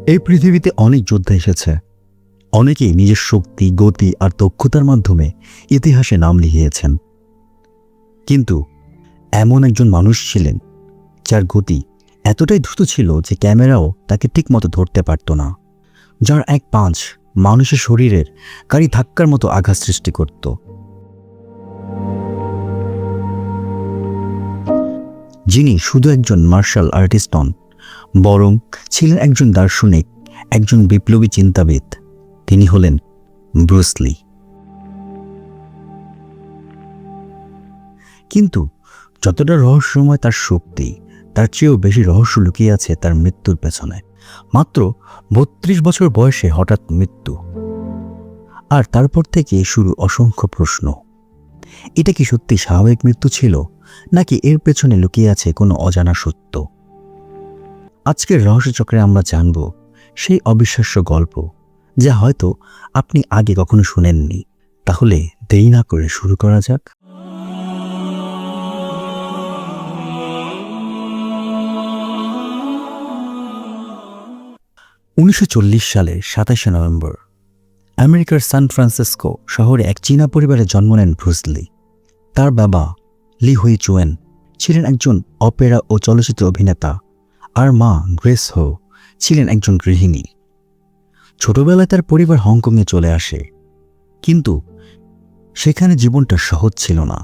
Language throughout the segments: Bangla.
এই পৃথিবীতে অনেক যোদ্ধা এসেছে, অনেকেই নিজের শক্তি, গতি আর দক্ষতার মাধ্যমে ইতিহাসে নাম লিখিয়েছেন। কিন্তু এমন একজন মানুষ ছিলেন যার গতি এতটাই দ্রুত ছিল যে ক্যামেরাও তাকে ঠিকমতো ধরতে পারত না, যার এক পাঁচ মানুষের শরীরের গাড়ি ধাক্কার মতো আঘাত সৃষ্টি করত। যিনি শুধু একজন মার্শাল আর্টিস্ট নন, বরং ছিলেন একজন দার্শনিক, একজন বিপ্লবী চিন্তাবিদ। তিনি হলেন ব্রুস লি। কিন্তু যতটা রহস্যময় তার শক্তি, তার চেয়েও বেশি রহস্য লুকিয়ে আছে তার মৃত্যুর পেছনে। মাত্র ৩২ বছর বয়সে হঠাৎ মৃত্যু, আর তারপর থেকে শুরু অসংখ্য প্রশ্ন। এটা কি সত্যি স্বাভাবিক মৃত্যু ছিল, নাকি এর পেছনে লুকিয়ে আছে কোনো অজানা সত্য? আজকের রহস্যচক্রে আমরা জানব সেই অবিশ্বাস্য গল্প, যা হয়তো আপনি আগে কখনো শুনেননি। তাহলে দেরি না করে শুরু করা যাক। ১৯৪০ সালের ২৭শে নভেম্বর আমেরিকার সান ফ্রান্সিসকো শহরে এক চীনা পরিবারে জন্ম নেন ব্রুস লি। তার বাবা লি হুই চুয়েন ছিলেন একজন অপেরা ও চলচ্চিত্র অভিনেতা, আর মা গ্রেস হো ছিলেন একজন গৃহিণী। ছোটবেলায় তার পরিবার হংকংয়ে চলে আসে, কিন্তু সেখানে জীবনটা সহজ ছিল না।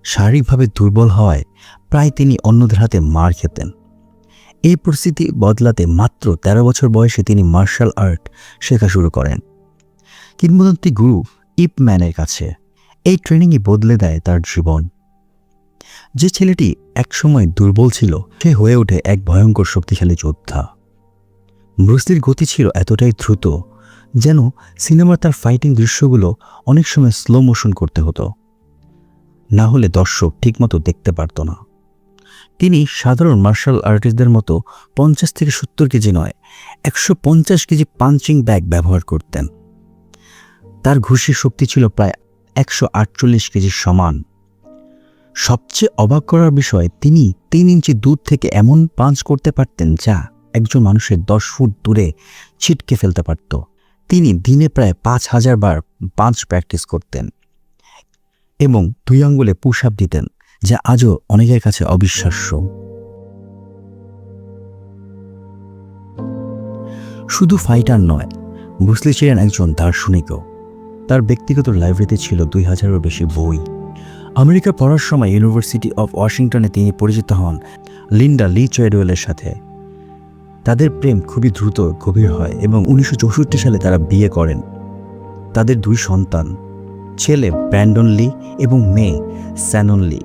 শারীরিকভাবে দুর্বল হওয়ায় প্রায় তিনি অন্যদের হাতে মার খেতেন। এই পরিস্থিতি বদলাতে মাত্র ১৩ বছর বয়সে তিনি মার্শাল আর্ট শেখা শুরু করেন কিংবদন্তি গুরু ইপ ম্যানের কাছে। এই ট্রেনিংই বদলে দেয় তার জীবন। যে ছেলেটি একসময় দুর্বল ছিল, সে হয়ে ওঠে এক ভয়ঙ্কর শক্তিশালী যোদ্ধা। ব্রুস লির গতি ছিল এতটাই দ্রুত, যেন সিনেমার তার ফাইটিং দৃশ্যগুলো অনেক সময় স্লো মোশন করতে হতো, না হলে দর্শক ঠিকমতো দেখতে পারত না। তিনি সাধারণ মার্শাল আর্টিস্টদের মতো ৫০ থেকে ৭০ কেজি নয়, ১৫০ কেজি পাঞ্চিং ব্যাগ ব্যবহার করতেন। তার ঘুষির শক্তি ছিল প্রায় ১৪৮ কেজির সমান। সবচেয়ে অবাক করার বিষয়, তিনি ৩ ইঞ্চি দূর থেকে এমন পাঞ্চ করতে পারতেন যা একজন মানুষের ১০ ফুট দূরে ছিটকে ফেলতে পারত। তিনি দিনে প্রায় ৫,০০০ বার পাঞ্চ প্র্যাকটিস করতেন এবং ২ আঙ্গুলে পুশ আপ দিতেন, যা আজও অনেকের কাছে অবিশ্বাস্য। শুধু ফাইটার নয়, ব্রুস লি ছিলেন একজন দার্শনিকও। তার ব্যক্তিগত লাইব্রেরিতে ছিল ২,০০০-এরও বেশি বই। আমেরিকা পড়ার সময় ইউনিভার্সিটি অফ ওয়াশিংটনে তিনি পরিচিত হন লিন্ডা লি চোয়েডওয়েলের সাথে। তাদের প্রেম খুবই দ্রুত গভীর হয় এবং ১৯৬৪ সালে তারা বিয়ে করেন। তাদের ২ সন্তান, ছেলে ব্র্যান্ডন লি এবং মেয়ে স্যানন লি।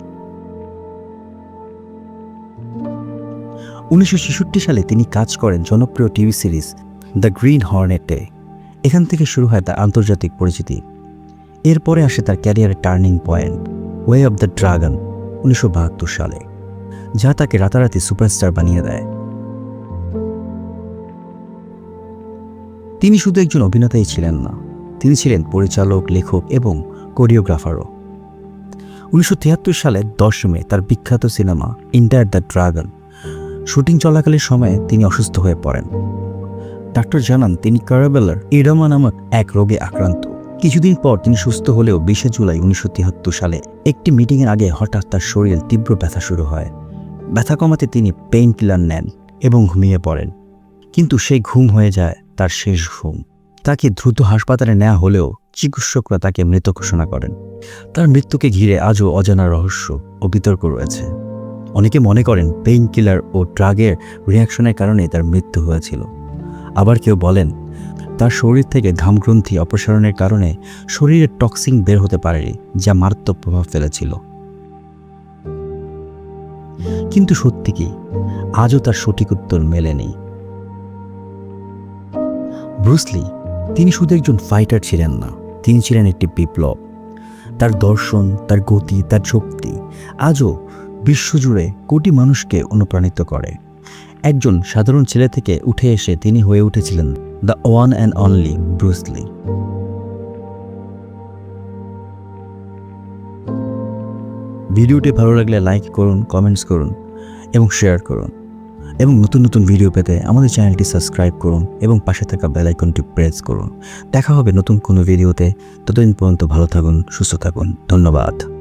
১৯৬৬ সালে তিনি কাজ করেন জনপ্রিয় টিভি সিরিজ দ্য গ্রিন হর্নেটে। এখান থেকে শুরু হয় তার আন্তর্জাতিক পরিচিতি। এরপরে আসে তার ক্যারিয়ারের turning point, way of the dragon ১৯৭২ সালে, যা তাকে রাতারাতি সুপারস্টার বানিয়ে দেয়। তিনি শুধু একজন অভিনেতাই ছিলেন না, তিনি ছিলেন পরিচালক, লেখক এবং কোরিওগ্রাফারও। ১৯৭৩ সালের ১০ মে তার বিখ্যাত cinema enter the dragon shooting চলাকালীন সময়ে তিনি অসুস্থ হয়ে পড়েন। ডাক্তার জানান তিনি ক্যারাবেলার ইডামা নামক এক রোগে আক্রান্ত। কিছুদিন পর তিনি সুস্থ হলেও ২০ জুলাই ১৯৭৩ সালে একটি মিটিংয়ের আগে হঠাৎ তার শরীরে তীব্র ব্যথা শুরু হয়। ব্যথা কমাতে তিনি পেইন কিলার নেন এবং ঘুমিয়ে পড়েন, কিন্তু সেই ঘুম হয়ে যায় তার শেষ ঘুম। তাকে দ্রুত হাসপাতালে নেওয়া হলেও চিকিৎসকরা তাকে মৃত ঘোষণা করেন। তার মৃত্যুকে ঘিরে আজও অজানা রহস্য ও বিতর্ক রয়েছে। অনেকে মনে করেন পেইন কিলার ও ড্রাগের রিয়াকশনের কারণে তার মৃত্যু হয়েছিল। আবার কেউ বলেন তার শরীর থেকে ঘামগ্রন্থি অপসারণের কারণে শরীরের টক্সিন বের হতে পারেনি, যা মারাত্মক প্রভাব ফেলেছিল। কিন্তু সত্যি কি, আজও তার সঠিক উত্তর মেলেনি। ব্রুস লি তিনি শুধু একজন ফাইটার ছিলেন না, তিনি ছিলেন একটি বিপ্লব। তার দর্শন, তার গতি, তার শক্তি আজও বিশ্বজুড়ে কোটি মানুষকে অনুপ্রাণিত করে। একজন সাধারণ ছেলে থেকে উঠে এসে তিনি হয়ে উঠেছিলেন the one and only Bruce Lee. ভিডিওটি ভালো লাগলে লাইক করুন, কমেন্টস করুন এবং শেয়ার করুন। এবং নতুন নতুন ভিডিও পেতে আমাদের চ্যানেলটি সাবস্ক্রাইব করুন এবং পাশে থাকা বেল আইকনটি প্রেস করুন। দেখা হবে নতুন কোনো ভিডিওতে। ততদিন পর্যন্ত ভালো থাকুন, সুস্থ থাকুন। ধন্যবাদ।